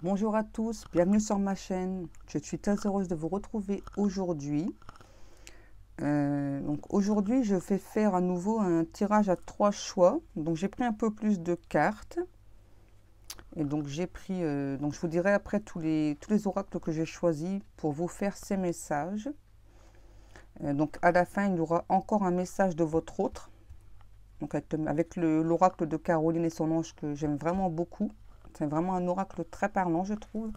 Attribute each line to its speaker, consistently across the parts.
Speaker 1: Bonjour à tous, bienvenue sur ma chaîne. Je suis très heureuse de vous retrouver aujourd'hui. Aujourd'hui, je vais faire à nouveau un tirage à 3 choix. Donc j'ai pris un peu plus de cartes. Et donc j'ai pris, donc je vous dirai après tous les oracles que j'ai choisis pour vous faire ces messages. Donc à la fin, il y aura encore un message de votre autre. Donc avec l'oracle de Caroline et son ange que j'aime vraiment beaucoup. C'est vraiment un oracle très parlant, je trouve.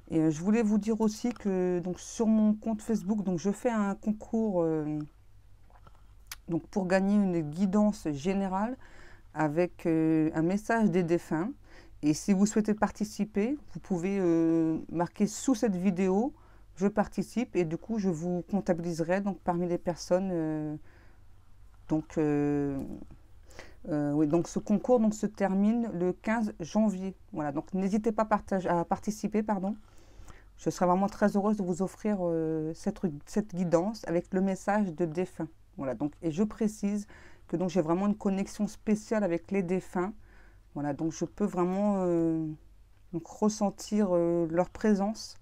Speaker 1: Et je voulais vous dire aussi que donc, sur mon compte Facebook, donc, je fais un concours donc, pour gagner une guidance générale avec un message des défunts. Et si vous souhaitez participer, vous pouvez marquer sous cette vidéo je participe et du coup je vous comptabiliserai donc parmi les personnes donc oui, donc ce concours donc se termine le 15 janvier. Voilà, donc n'hésitez pas à participer, pardon. Je serais vraiment très heureuse de vous offrir cette guidance avec le message de défunt. Voilà, donc, et je précise que donc j'ai vraiment une connexion spéciale avec les défunts. Voilà, donc je peux vraiment donc ressentir leur présence.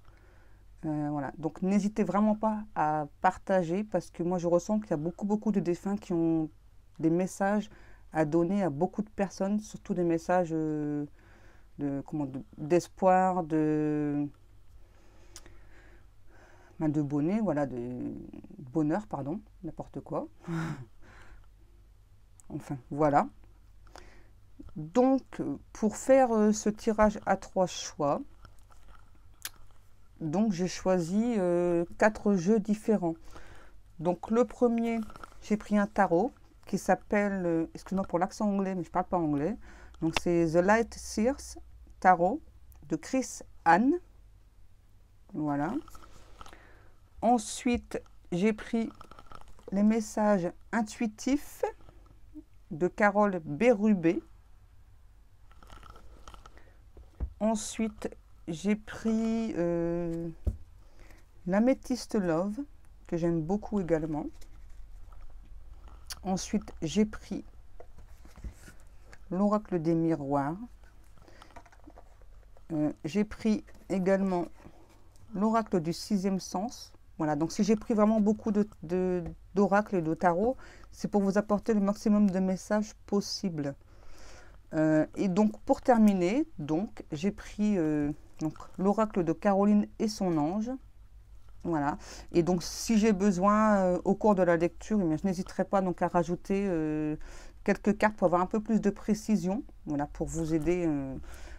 Speaker 1: Voilà, donc n'hésitez vraiment pas à partager parce que moi je ressens qu'il y a beaucoup de défunts qui ont des messages à donner à beaucoup de personnes, surtout des messages d'espoir, de bonnet, voilà, de bonheur, pardon, n'importe quoi. Enfin, voilà. Donc, pour faire ce tirage à 3 choix, donc j'ai choisi 4 jeux différents. Donc, le premier, j'ai pris un tarot qui s'appelle, excuse-moi pour l'accent anglais, mais je parle pas anglais. Donc, c'est The Light Seers Tarot de Chris Anne. Voilà. Ensuite, j'ai pris les messages intuitifs de Carole Bérubé. Ensuite, j'ai pris l'améthyste Love, que j'aime beaucoup également. Ensuite, j'ai pris l'oracle des miroirs. J'ai pris également l'oracle du sixième sens. Voilà, donc si j'ai pris vraiment beaucoup d'oracles et de tarot, c'est pour vous apporter le maximum de messages possibles. Et donc pour terminer, donc j'ai pris l'oracle de Caroline et son ange. Voilà. Et donc si j'ai besoin au cours de la lecture, je n'hésiterai pas donc à rajouter quelques cartes pour avoir un peu plus de précision. Voilà, pour vous aider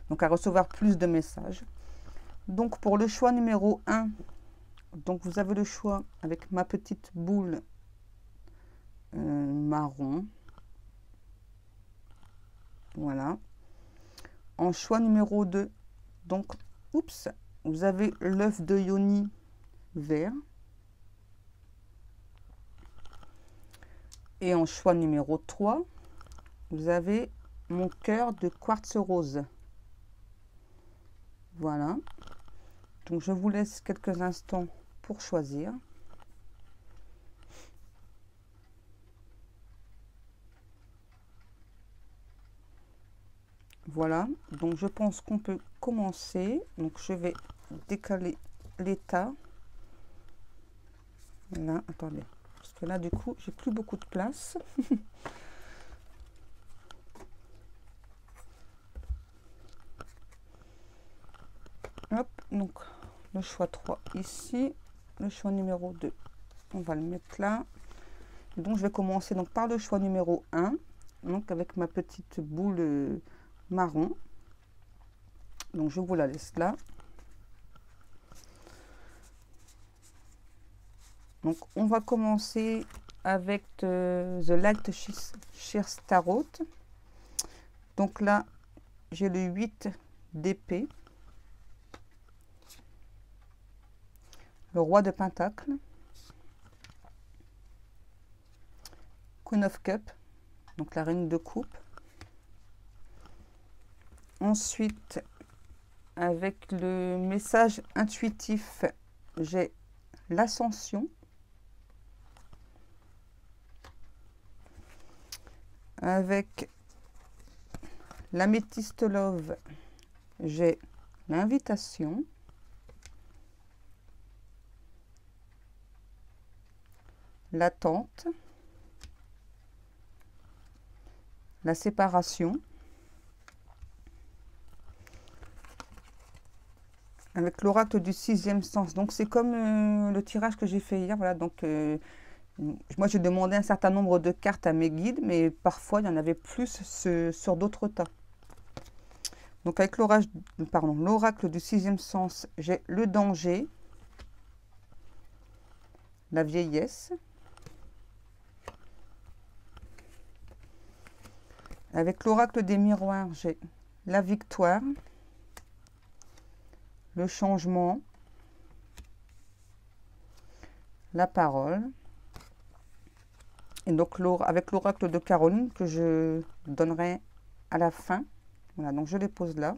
Speaker 1: donc à recevoir plus de messages. Donc pour le choix numéro 1, donc vous avez le choix avec ma petite boule marron. Voilà. En choix numéro 2, donc, oups, vous avez l'œuf de Yoni vert. Et en choix numéro 3, vous avez mon cœur de quartz rose. Voilà. Donc, je vous laisse quelques instants pour choisir. Voilà, donc je pense qu'on peut commencer. Donc je vais décaler l'état. Là, attendez, parce que là du coup j'ai plus beaucoup de place. Hop, donc le choix 3 ici, le choix numéro 2, on va le mettre là. Et donc je vais commencer donc par le choix numéro 1, donc avec ma petite boule marron. Donc je vous la laisse là. Donc on va commencer avec The Light Seers Tarot. Donc là j'ai le 8 d'épée, le roi de pentacle, Queen of Cup, donc la reine de coupe. Ensuite, avec le message intuitif, j'ai l'ascension. Avec l'améthyste Love, j'ai l'invitation, l'attente, la séparation, avec l'oracle du sixième sens. Donc c'est comme le tirage que j'ai fait hier. Voilà, donc moi j'ai demandé un certain nombre de cartes à mes guides, mais parfois il y en avait plus sur d'autres tas. Donc avec l'oracle du sixième sens, j'ai le danger, la vieillesse. Avec l'oracle des miroirs, j'ai la victoire, le changement, la parole. Et donc avec l'oracle de Caroline que je donnerai à la fin. Voilà, donc je les pose là.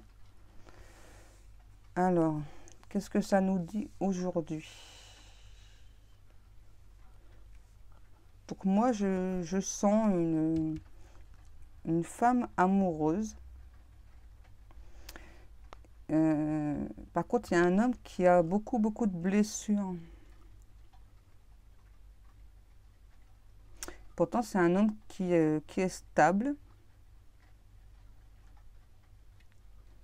Speaker 1: Alors, qu'est-ce que ça nous dit aujourd'hui? Donc moi, je sens une femme amoureuse. Par contre, il y a un homme qui a beaucoup de blessures. Pourtant, c'est un homme qui est stable.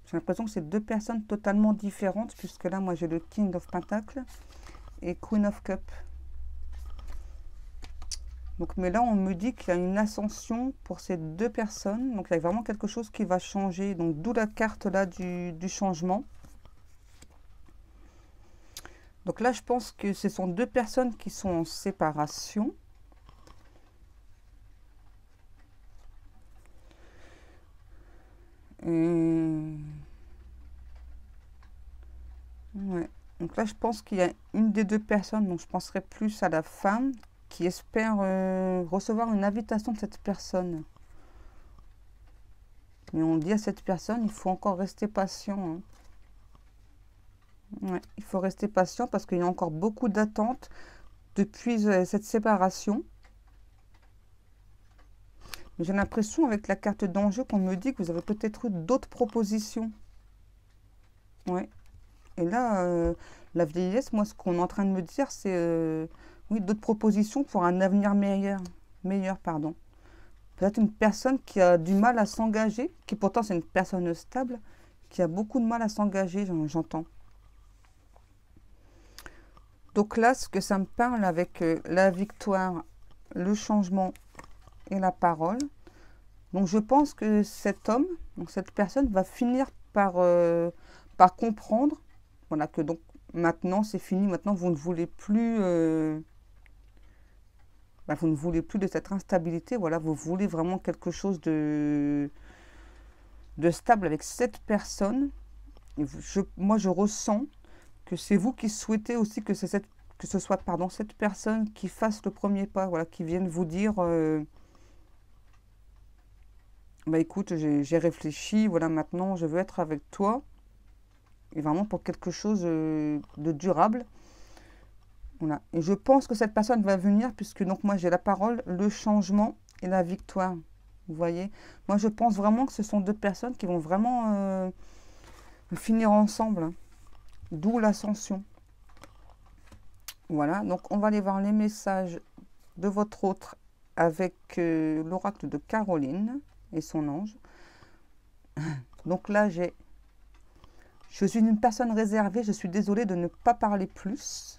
Speaker 1: J'ai l'impression que c'est deux personnes totalement différentes, puisque là, moi, j'ai le King of Pentacles et Queen of Cup. Donc, mais là, on me dit qu'il y a une ascension pour ces deux personnes. Donc, il y a vraiment quelque chose qui va changer. Donc, d'où la carte là du changement. Donc là, je pense que ce sont deux personnes qui sont en séparation. Ouais. Donc là, je pense qu'il y a une des deux personnes, donc je penserais plus à la femme, qui espère recevoir une invitation de cette personne. Mais on dit à cette personne, il faut encore rester patient. Hein. Ouais, il faut rester patient parce qu'il y a encore beaucoup d'attentes depuis cette séparation. J'ai l'impression avec la carte d'enjeu qu'on me dit que vous avez peut-être eu d'autres propositions. Ouais. Et là, la vieillesse, moi, ce qu'on est en train de me dire, c'est oui, d'autres propositions pour un avenir meilleur, pardon. Peut-être une personne qui a du mal à s'engager, qui pourtant c'est une personne stable, qui a beaucoup de mal à s'engager, j'entends. Donc là, ce que ça me parle avec la victoire, le changement et la parole. Donc je pense que cet homme, donc cette personne va finir par comprendre, voilà, que donc maintenant c'est fini, maintenant vous ne voulez plus vous ne voulez plus de cette instabilité, voilà, vous voulez vraiment quelque chose de stable avec cette personne. Et moi je ressens que c'est vous qui souhaitez aussi que ce soit cette personne qui fasse le premier pas, voilà, qui vienne vous dire bah écoute, j'ai réfléchi, voilà, maintenant je veux être avec toi, et vraiment pour quelque chose de durable. Voilà. Et je pense que cette personne va venir, puisque donc moi j'ai la parole, le changement et la victoire. Vous voyez, moi je pense vraiment que ce sont deux personnes qui vont vraiment finir ensemble, hein. D'où l'ascension. Voilà, donc on va aller voir les messages de votre autre avec l'oracle de Caroline et son ange. Donc là, je suis une personne réservée, je suis désolée de ne pas parler plus.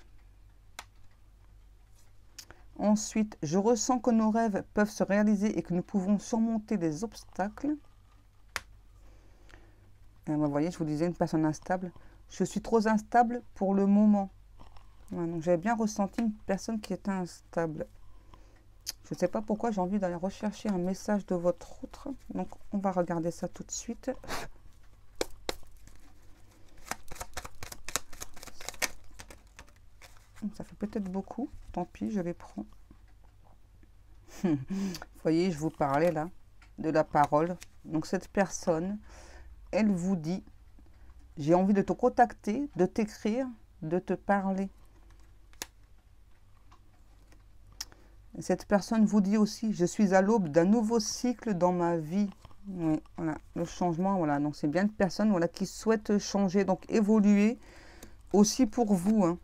Speaker 1: Ensuite, je ressens que nos rêves peuvent se réaliser et que nous pouvons surmonter les obstacles. Vous voyez, je vous disais, une personne instable. Je suis trop instable pour le moment. Voilà, donc j'avais bien ressenti une personne qui était instable. Je ne sais pas pourquoi j'ai envie d'aller rechercher un message de votre autre. Donc on va regarder ça tout de suite. Ça fait peut-être beaucoup. Tant pis, je les prends. Vous voyez, je vous parlais là de la parole. Donc cette personne, elle vous dit, j'ai envie de te contacter, de t'écrire, de te parler. Cette personne vous dit aussi, je suis à l'aube d'un nouveau cycle dans ma vie. Oui, voilà, le changement, voilà. Donc, c'est bien une personne, voilà, qui souhaite changer, donc évoluer aussi pour vous, hein.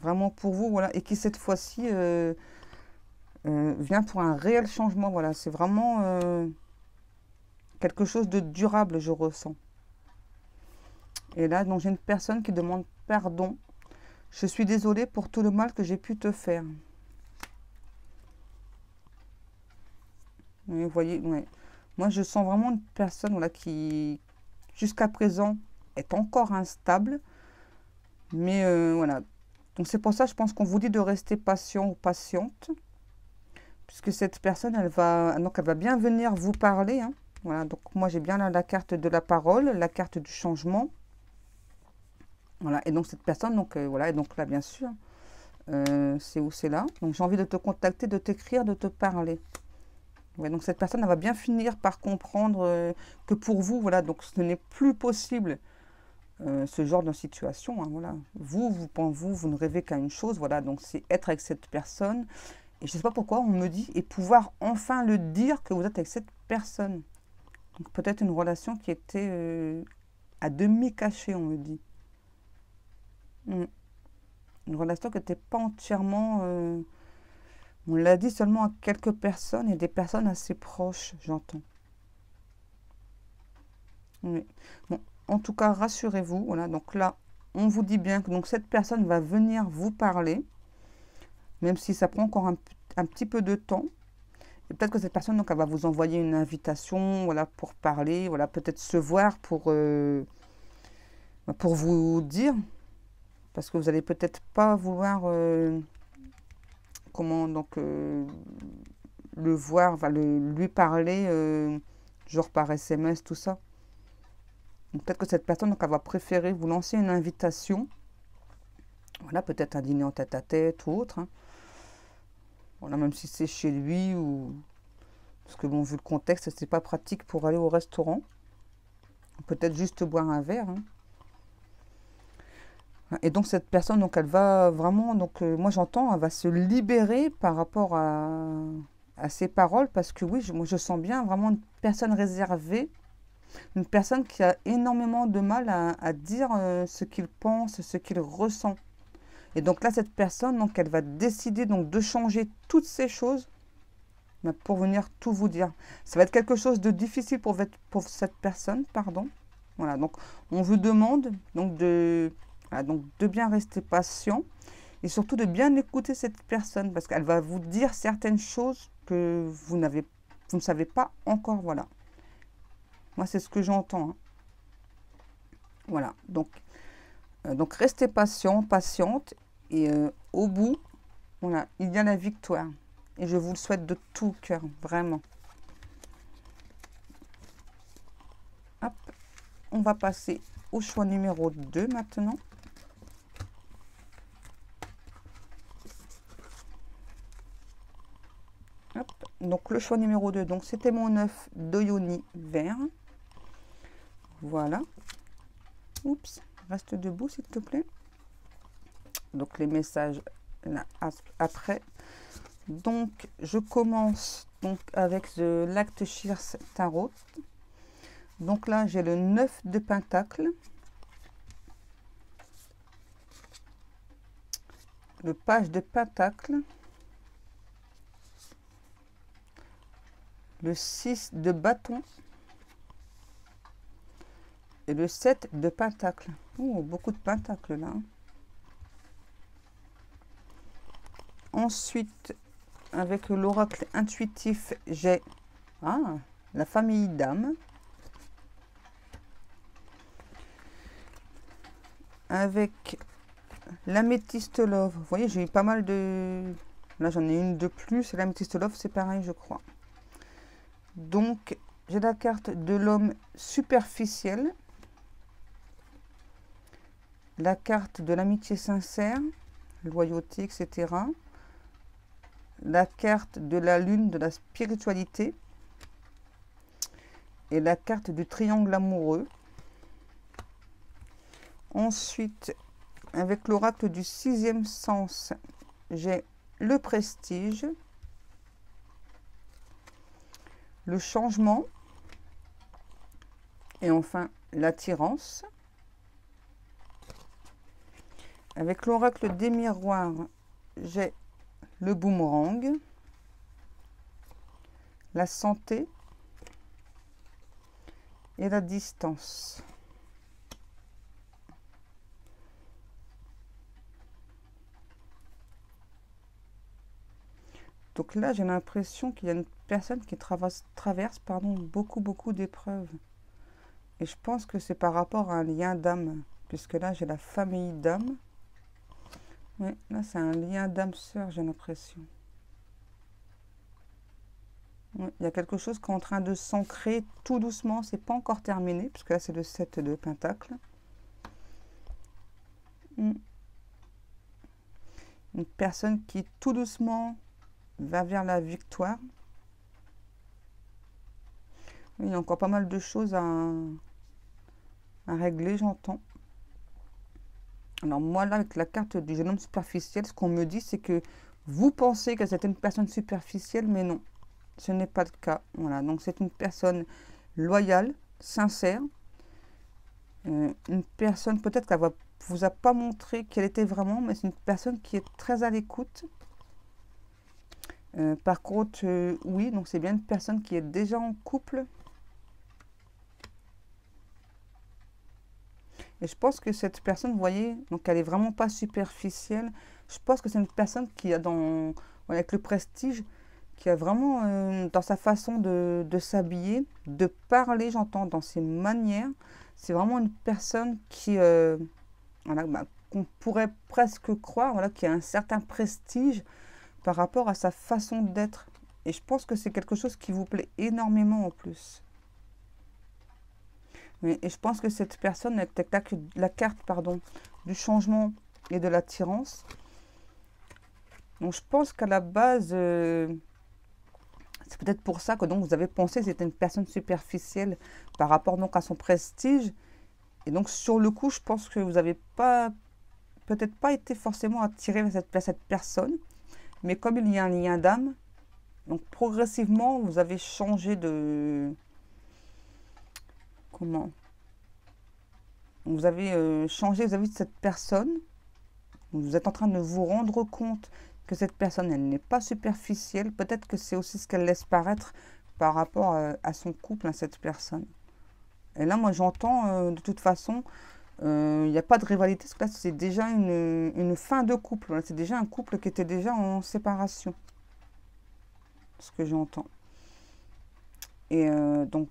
Speaker 1: Vraiment pour vous, voilà. Et qui, cette fois-ci, vient pour un réel changement, voilà. C'est vraiment quelque chose de durable, je ressens. Et là, donc, j'ai une personne qui demande pardon. Je suis désolée pour tout le mal que j'ai pu te faire. Oui, vous voyez, ouais. Moi, je sens vraiment une personne, voilà, qui, jusqu'à présent, est encore instable. Mais voilà. Donc, c'est pour ça, je pense qu'on vous dit de rester patient ou patiente. Puisque cette personne, elle va bien venir vous parler, hein. Voilà, donc moi, j'ai bien là la carte de la parole, la carte du changement. Voilà, et donc cette personne, donc voilà, et donc là, bien sûr, c'est où c'est là. Donc, j'ai envie de te contacter, de t'écrire, de te parler. Ouais, donc cette personne, elle va bien finir par comprendre que pour vous, voilà, donc ce n'est plus possible ce genre de situation, hein, voilà. Vous ne rêvez qu'à une chose, voilà, donc c'est être avec cette personne. Et je ne sais pas pourquoi on me dit, et pouvoir enfin le dire que vous êtes avec cette personne. Donc peut-être une relation qui était à demi cachée, on me dit. Mm. Une relation qui n'était pas entièrement... on l'a dit seulement à quelques personnes et des personnes assez proches, j'entends. Oui. Bon, en tout cas, rassurez-vous. Voilà, donc là, on vous dit bien que donc, cette personne va venir vous parler, même si ça prend encore un petit peu de temps. Et peut-être que cette personne, donc, elle va vous envoyer une invitation, voilà, pour parler, voilà, peut-être se voir pour vous dire, parce que vous allez peut-être pas vouloir, comment, donc, le voir, lui parler, genre par SMS, tout ça. Peut-être que cette personne, donc, elle va préférer vous lancer une invitation. Voilà, peut-être un dîner en tête-à-tête ou autre, hein. Voilà, même si c'est chez lui ou... Parce que bon, vu le contexte, c'est pas pratique pour aller au restaurant. Peut-être juste boire un verre, hein. Et donc cette personne, donc elle va vraiment, donc moi j'entends, elle va se libérer par rapport à ses paroles parce que oui, moi je sens bien vraiment une personne réservée, une personne qui a énormément de mal à dire ce qu'il pense, ce qu'il ressent. Et donc là, cette personne, donc elle va décider donc de changer toutes ces choses pour venir tout vous dire. Ça va être quelque chose de difficile pour cette personne, pardon. Voilà, donc on vous demande voilà, donc de bien rester patient et surtout de bien écouter cette personne parce qu'elle va vous dire certaines choses que vous ne savez pas encore. Voilà, moi c'est ce que j'entends, hein. Voilà, donc restez patient, patiente et au bout, voilà, il y a la victoire. Et je vous le souhaite de tout cœur, vraiment. Hop, on va passer au choix numéro 2 maintenant. Hop, donc le choix numéro 2, donc c'était mon œuf d'Oyoni vert. Voilà. Oups, reste debout s'il te plaît. Donc les messages là, après. Donc je commence donc avec l'acte Shears Tarot. Donc là j'ai le 9 de Pentacle, le page de Pentacle, le 6 de Bâton et le 7 de Pentacle. Oh, beaucoup de Pentacles là. Ensuite, avec l'oracle intuitif, j'ai la famille d'âmes. Avec l'améthyste love. Vous voyez, j'ai eu pas mal de... Là, j'en ai une de plus. Et l'améthyste love, c'est pareil, je crois. Donc, j'ai la carte de l'homme superficiel. La carte de l'amitié sincère, loyauté, etc. La carte de la lune, de la spiritualité. Et la carte du triangle amoureux. Ensuite, avec l'oracle du 6e sens, j'ai le prestige, le changement, Et enfin, l'attirance. Avec l'oracle des miroirs, j'ai le boomerang, la santé et la distance. Donc là, j'ai l'impression qu'il y a une personne qui traverse beaucoup d'épreuves. Et je pense que c'est par rapport à un lien d'âme, puisque là, j'ai la famille d'âme. Oui, là, c'est un lien d'âme-sœur, j'ai l'impression. Oui, il y a quelque chose qui est en train de s'ancrer tout doucement. C'est pas encore terminé, puisque là, c'est le 7 de Pentacle. Une personne qui, tout doucement, va vers la victoire. Oui, il y a encore pas mal de choses à régler, j'entends. Alors moi, là, avec la carte du jeune homme superficiel, ce qu'on me dit, c'est que vous pensez que c'est une personne superficielle, mais non, ce n'est pas le cas. Voilà, donc c'est une personne loyale, sincère, une personne peut-être qu'elle vous a pas montré qu'elle était vraiment, mais c'est une personne qui est très à l'écoute. Par contre, oui, donc c'est bien une personne qui est déjà en couple. Et je pense que cette personne, vous voyez, donc elle est vraiment pas superficielle. Je pense que c'est une personne qui a avec le prestige, qui a vraiment dans sa façon de s'habiller, de parler, j'entends, dans ses manières. C'est vraiment une personne qui, voilà, qu'on pourrait presque croire, voilà, qui a un certain prestige par rapport à sa façon d'être. Et je pense que c'est quelque chose qui vous plaît énormément en plus. Oui, et je pense que cette personne, avec la carte du changement et de l'attirance, donc je pense qu'à la base, c'est peut-être pour ça que donc, vous avez pensé que c'était une personne superficielle par rapport donc, à son prestige. Et donc sur le coup, je pense que vous n'avez peut-être pas été forcément attiré vers cette personne. Mais comme il y a un lien d'âme, donc progressivement, vous avez changé de... Comment? Vous avez changé vis-à-vis de cette personne. Vous êtes en train de vous rendre compte que cette personne, elle n'est pas superficielle. Peut-être que c'est aussi ce qu'elle laisse paraître par rapport à son couple, à cette personne. Et là, moi, j'entends, de toute façon, il n'y a pas de rivalité, parce que là, c'est déjà une fin de couple. Voilà, c'est déjà un couple qui était déjà en séparation. Ce que j'entends. Et donc,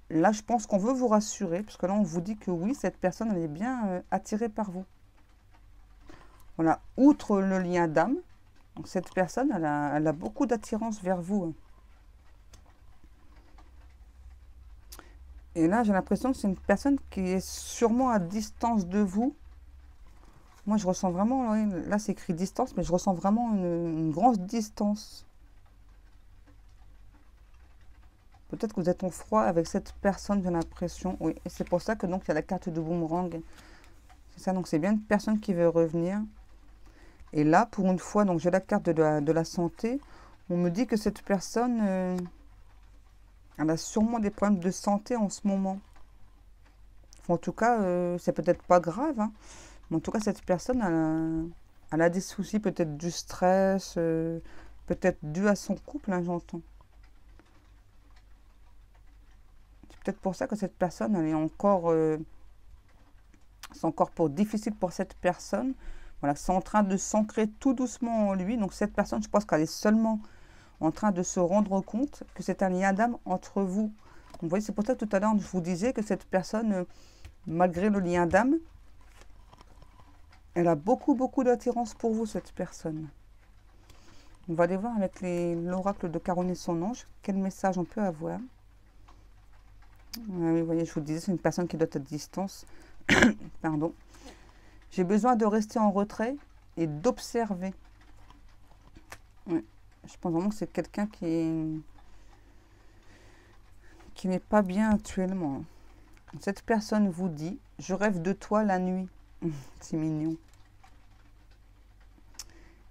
Speaker 1: là, je pense qu'on veut vous rassurer, parce que là, on vous dit que oui, cette personne, elle est bien attirée par vous. Voilà, outre le lien d'âme, donc cette personne, elle a beaucoup d'attirance vers vous. Et là, j'ai l'impression que c'est une personne qui est sûrement à distance de vous. Moi, je ressens vraiment, oui, là, c'est écrit distance, mais je ressens vraiment une grande distance. Peut-être que vous êtes en froid avec cette personne, j'ai l'impression. Oui, et c'est pour ça que donc il y a la carte de boomerang. C'est ça, donc c'est bien une personne qui veut revenir. Et là, pour une fois, donc j'ai la carte de la santé. On me dit que cette personne, elle a sûrement des problèmes de santé en ce moment. Enfin, en tout cas, c'est peut-être pas grave, hein. Mais en tout cas, cette personne, elle a des soucis, peut-être du stress, peut-être dû à son couple, hein, j'entends. Peut-être pour ça que cette personne, elle est encore, c'est encore difficile pour cette personne. Voilà, c'est en train de s'ancrer tout doucement en lui. Donc cette personne, je pense qu'elle est seulement en train de se rendre compte que c'est un lien d'âme entre vous. Donc, vous voyez, c'est pour ça que tout à l'heure, je vous disais que cette personne, malgré le lien d'âme, elle a beaucoup d'attirance pour vous, cette personne. On va aller voir avec l'oracle de Caron et son ange, quel message on peut avoir. Oui, vous voyez, je vous disais, c'est une personne qui doit être à distance. Pardon. J'ai besoin de rester en retrait et d'observer. Ouais. Je pense vraiment que c'est quelqu'un qui n'est pas bien actuellement. Cette personne vous dit, je rêve de toi la nuit. C'est mignon.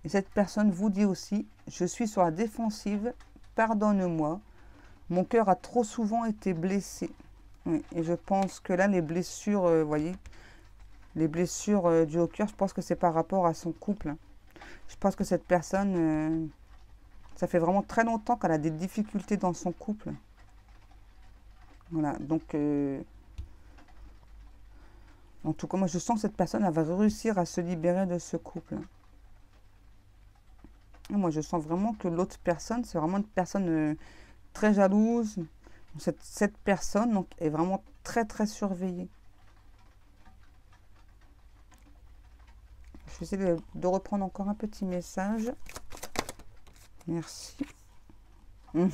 Speaker 1: Et cette personne vous dit aussi, je suis sur la défensive, pardonne-moi. Mon cœur a trop souvent été blessé. Oui, et je pense que là, les blessures, vous voyez, les blessures dues au cœur, je pense que c'est par rapport à son couple. Je pense que cette personne, ça fait vraiment très longtemps qu'elle a des difficultés dans son couple. Voilà, donc, en tout cas, moi, je sens que cette personne, elle va réussir à se libérer de ce couple. Et moi, je sens vraiment que l'autre personne, c'est vraiment une personne très jalouse. Cette personne donc, est vraiment très, très surveillée. Je vais essayer de reprendre encore un petit message. Merci. Vous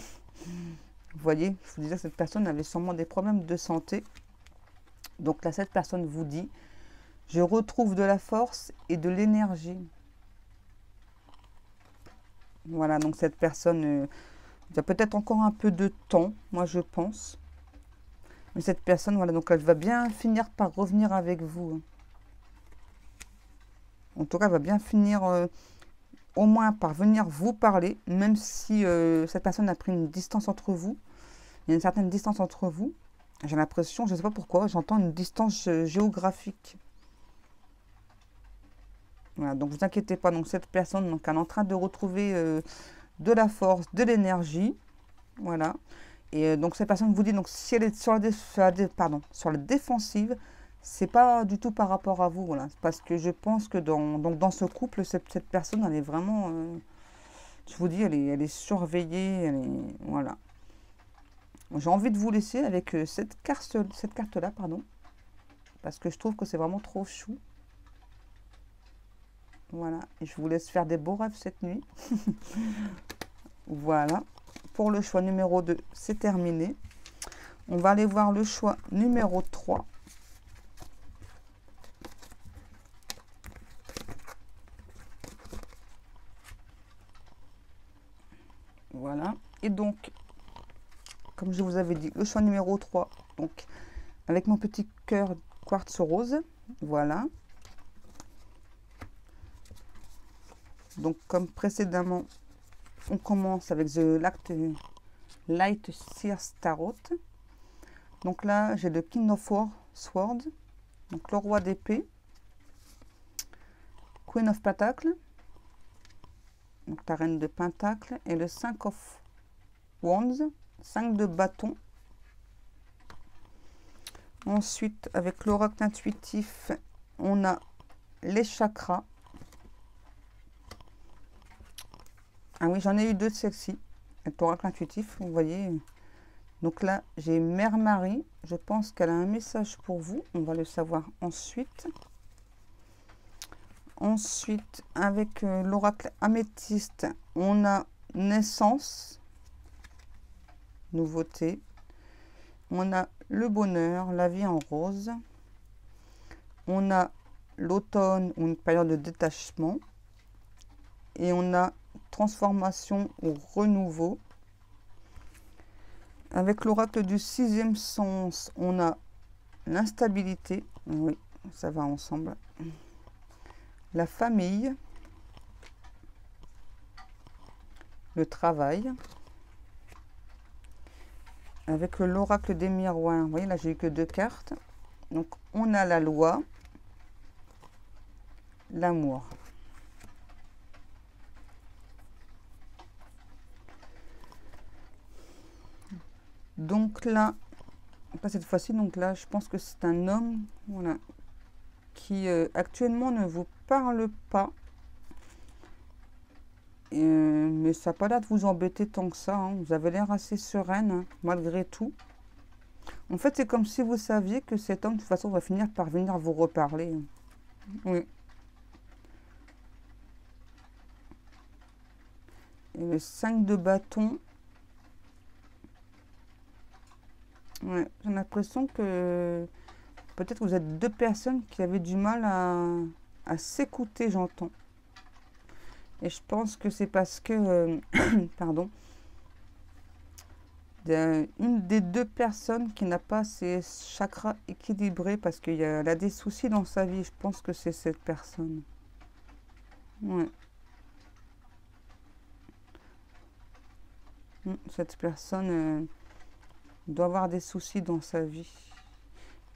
Speaker 1: voyez, je vous disais que cette personne avait sûrement des problèmes de santé. Donc là, cette personne vous dit, je retrouve de la force et de l'énergie. Voilà, donc cette personne, il y a peut-être encore un peu de temps, moi je pense. Mais cette personne, voilà, donc elle va bien finir par revenir avec vous. En tout cas, elle va bien finir au moins par venir vous parler, même si cette personne a pris une distance entre vous. Il y a une certaine distance entre vous. J'ai l'impression, je ne sais pas pourquoi, j'entends une distance géographique. Voilà, donc vous inquiétez pas, donc cette personne, donc, elle est en train de retrouver de la force, de l'énergie. Voilà. Et donc cette personne vous dit, donc si elle est sur la défensive, c'est pas du tout par rapport à vous. Voilà. Parce que je pense que dans ce couple, cette personne, elle est vraiment, je vous dis, elle est surveillée. Voilà. J'ai envie de vous laisser avec cette carte-là, pardon. Parce que je trouve que c'est vraiment trop chou. Voilà. Et je vous laisse faire des beaux rêves cette nuit. Voilà. Pour le choix numéro 2, c'est terminé. On va aller voir le choix numéro 3. Voilà. Et donc, comme je vous avais dit, le choix numéro 3, donc avec mon petit cœur quartz rose. Voilà. Donc, comme précédemment, on commence avec The Light Seers Tarot. Donc là, j'ai le King of Swords, donc le roi d'épée, Queen of Pentacle, donc la reine de Pentacle, et le 5 of Wands, 5 de bâton. Ensuite, avec l'oracle intuitif, on a les chakras. Ah oui, j'en ai eu deux de celles-ci, avec l'oracle intuitif, vous voyez. Donc là, j'ai Mère Marie. Je pense qu'elle a un message pour vous. On va le savoir ensuite. Ensuite, avec l'oracle améthyste, on a naissance, nouveauté. On a le bonheur, la vie en rose. On a l'automne ou une période de détachement. Et on a transformation ou renouveau. Avec l'oracle du sixième sens, on a l'instabilité. Oui, ça va ensemble. La famille. Le travail. Avec l'oracle des miroirs, vous voyez, là, j'ai eu que 2 cartes. Donc, on a la loi, l'amour. Donc là, pas cette fois-ci, donc là, je pense que c'est un homme, voilà, qui actuellement ne vous parle pas. Mais ça n'a pas l'air de vous embêter tant que ça. Hein. Vous avez l'air assez sereine, hein, malgré tout. En fait, c'est comme si vous saviez que cet homme, de toute façon, va finir par venir vous reparler. Oui. Et le 5 de bâton. Ouais, j'ai l'impression que peut-être vous êtes deux personnes qui avaient du mal à s'écouter, j'entends. Et je pense que c'est parce que, pardon, une des deux personnes qui n'a pas ses chakras équilibrés parce qu'elle a des soucis dans sa vie. Je pense que c'est cette personne. Ouais. Cette personne, Il doit avoir des soucis dans sa vie.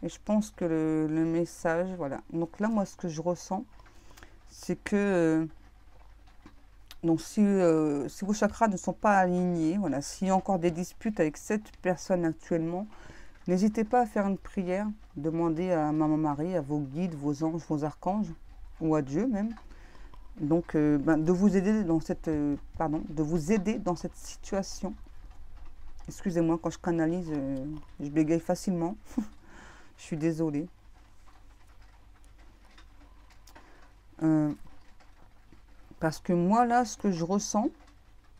Speaker 1: Et je pense que le message, voilà. Donc là, moi, ce que je ressens, c'est que donc si vos chakras ne sont pas alignés, voilà, s'il y a encore des disputes avec cette personne actuellement, n'hésitez pas à faire une prière, demandez à Maman Marie, à vos guides, vos anges, vos archanges, ou à Dieu même, donc de vous aider dans cette de vous aider dans cette situation. Excusez-moi, quand je canalise, je bégaye facilement. Je suis désolée. Parce que moi, là, ce que je ressens,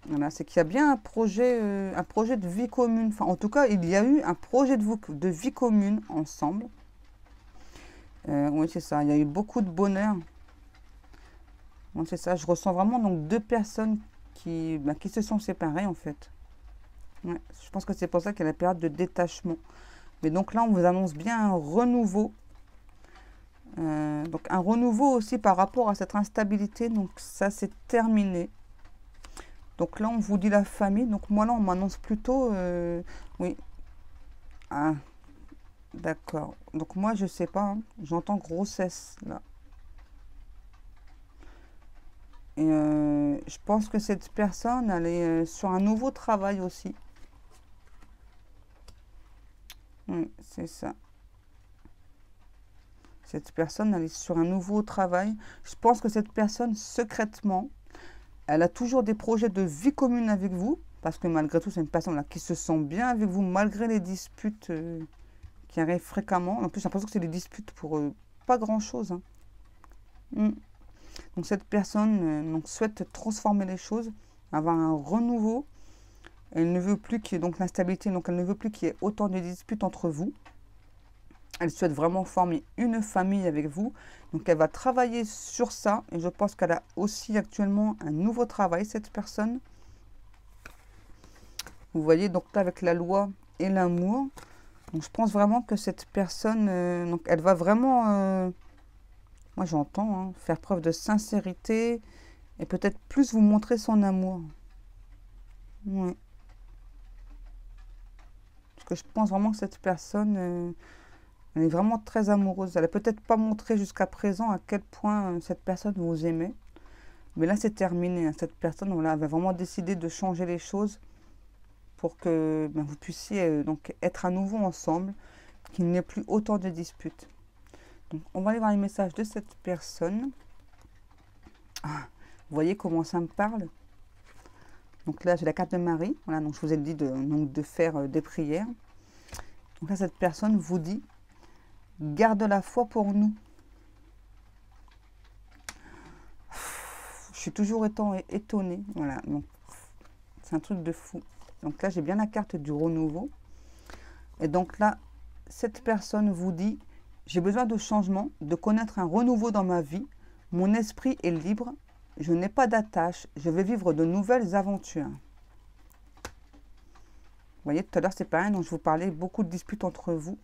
Speaker 1: voilà, c'est qu'il y a bien un projet de vie commune. Enfin, en tout cas, il y a eu un projet de vie commune ensemble. Oui, c'est ça. Il y a eu beaucoup de bonheur. Oui, c'est ça. Je ressens vraiment donc deux personnes qui se sont séparées, en fait. Ouais, je pense que c'est pour ça qu'il y a la période de détachement. Mais donc là, on vous annonce bien un renouveau. Donc un renouveau aussi par rapport à cette instabilité. Donc ça, c'est terminé. Donc là, on vous dit la famille. Donc moi, là, on m'annonce plutôt... oui. Ah, d'accord. Donc moi, je sais pas. Hein. J'entends grossesse, là. Et je pense que cette personne, elle est sur un nouveau travail aussi. Oui, c'est ça. Cette personne, elle est sur un nouveau travail. Je pense que cette personne, secrètement, elle a toujours des projets de vie commune avec vous. Parce que malgré tout, c'est une personne là, qui se sent bien avec vous, malgré les disputes qui arrivent fréquemment. En plus, j'ai l'impression que c'est des disputes pour pas grand-chose. Hein. Donc cette personne donc, souhaite transformer les choses, avoir un renouveau. Elle ne veut plus qu'il y ait donc l'instabilité, donc elle ne veut plus qu'il y ait autant de disputes entre vous. Elle souhaite vraiment former une famille avec vous. Donc elle va travailler sur ça. Et je pense qu'elle a aussi actuellement un nouveau travail, cette personne. Vous voyez, donc là avec la loi et l'amour. Donc je pense vraiment que cette personne, donc elle va vraiment, moi j'entends, hein, faire preuve de sincérité. Et peut-être plus vous montrer son amour. Oui. Parce que je pense vraiment que cette personne... elle est vraiment très amoureuse. Elle n'a peut-être pas montré jusqu'à présent à quel point cette personne vous aimait. Mais là, c'est terminé. Hein. Cette personne, voilà, avait vraiment décidé de changer les choses pour que vous puissiez donc être à nouveau ensemble, qu'il n'y ait plus autant de disputes. Donc, on va aller voir les messages de cette personne. Ah, vous voyez comment ça me parle? Donc là, j'ai la carte de Marie. Voilà, donc je vous ai dit de faire des prières. Donc là, cette personne vous dit: garde la foi pour nous. Je suis toujours étonnée. Voilà, donc c'est un truc de fou. Donc là, j'ai bien la carte du renouveau. Et donc là, cette personne vous dit: j'ai besoin de changement, de connaître un renouveau dans ma vie. Mon esprit est libre. Je n'ai pas d'attache. Je vais vivre de nouvelles aventures. Vous voyez, tout à l'heure, c'est pareil. Donc je vous parlais, beaucoup de disputes entre vous.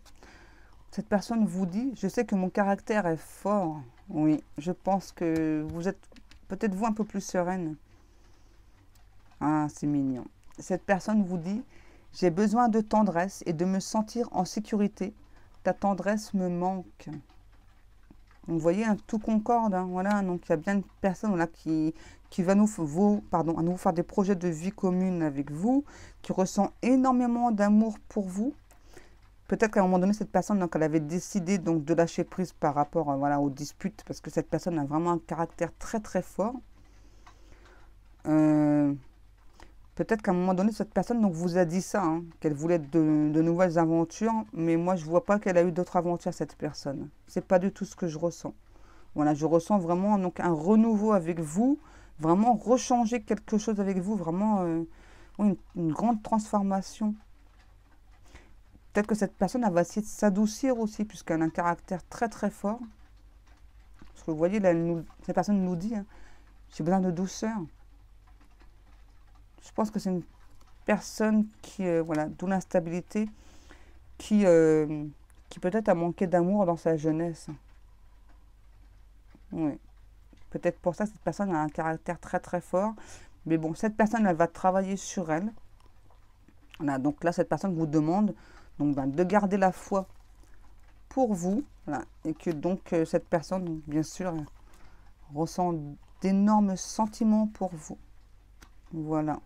Speaker 1: Cette personne vous dit: je sais que mon caractère est fort. Oui, je pense que vous êtes peut-être vous un peu plus sereine. Ah, c'est mignon. Cette personne vous dit: j'ai besoin de tendresse et de me sentir en sécurité. Ta tendresse me manque. Vous voyez, un tout concorde. Hein, voilà, donc il y a bien une personne voilà, qui va nous faire des projets de vie commune avec vous, qui ressent énormément d'amour pour vous. Peut-être qu'à un moment donné, cette personne, donc, elle avait décidé donc, de lâcher prise par rapport voilà, aux disputes, parce que cette personne a vraiment un caractère très très fort. Peut-être qu'à un moment donné, cette personne donc, vous a dit ça, hein, qu'elle voulait de nouvelles aventures, mais moi, je ne vois pas qu'elle a eu d'autres aventures, cette personne. Ce n'est pas du tout ce que je ressens. Voilà, je ressens vraiment donc, un renouveau avec vous, vraiment rechanger quelque chose avec vous, vraiment une grande transformation. Peut-être que cette personne, elle va essayer de s'adoucir aussi, puisqu'elle a un caractère très très fort. Parce que vous voyez, là, cette personne nous dit, hein, j'ai besoin de douceur. Je pense que c'est une personne qui, voilà, d'où l'instabilité, qui peut-être a manqué d'amour dans sa jeunesse. Oui. Peut-être pour ça, cette personne a un caractère très très fort. Mais bon, cette personne, elle va travailler sur elle. Voilà, donc là, cette personne vous demande donc, de garder la foi pour vous. Voilà, et que donc cette personne, bien sûr, ressent d'énormes sentiments pour vous. Voilà.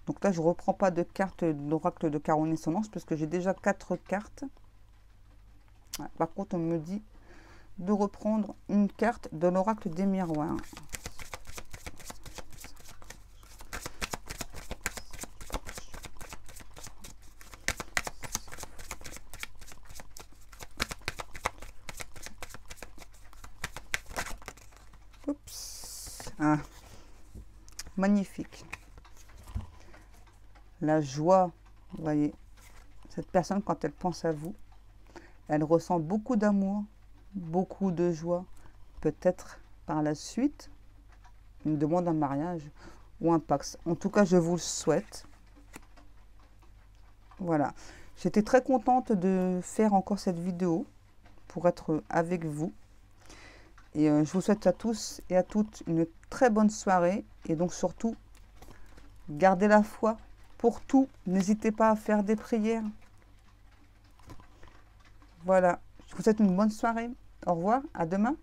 Speaker 1: Donc là, je ne reprends pas de carte d'oracle de Carreau-Naissance parce que j'ai déjà 4 cartes. Par contre, on me dit de reprendre une carte de l'oracle des miroirs. Oups. Ah. Magnifique. La joie, vous voyez, cette personne, quand elle pense à vous, elle ressent beaucoup d'amour, beaucoup de joie. Peut-être par la suite, une demande en mariage ou un pax. En tout cas, je vous le souhaite. Voilà. J'étais très contente de faire encore cette vidéo pour être avec vous. Et je vous souhaite à tous et à toutes une très bonne soirée. Et donc surtout, gardez la foi pour tout. N'hésitez pas à faire des prières. Voilà. Je vous souhaite une bonne soirée. Au revoir. À demain.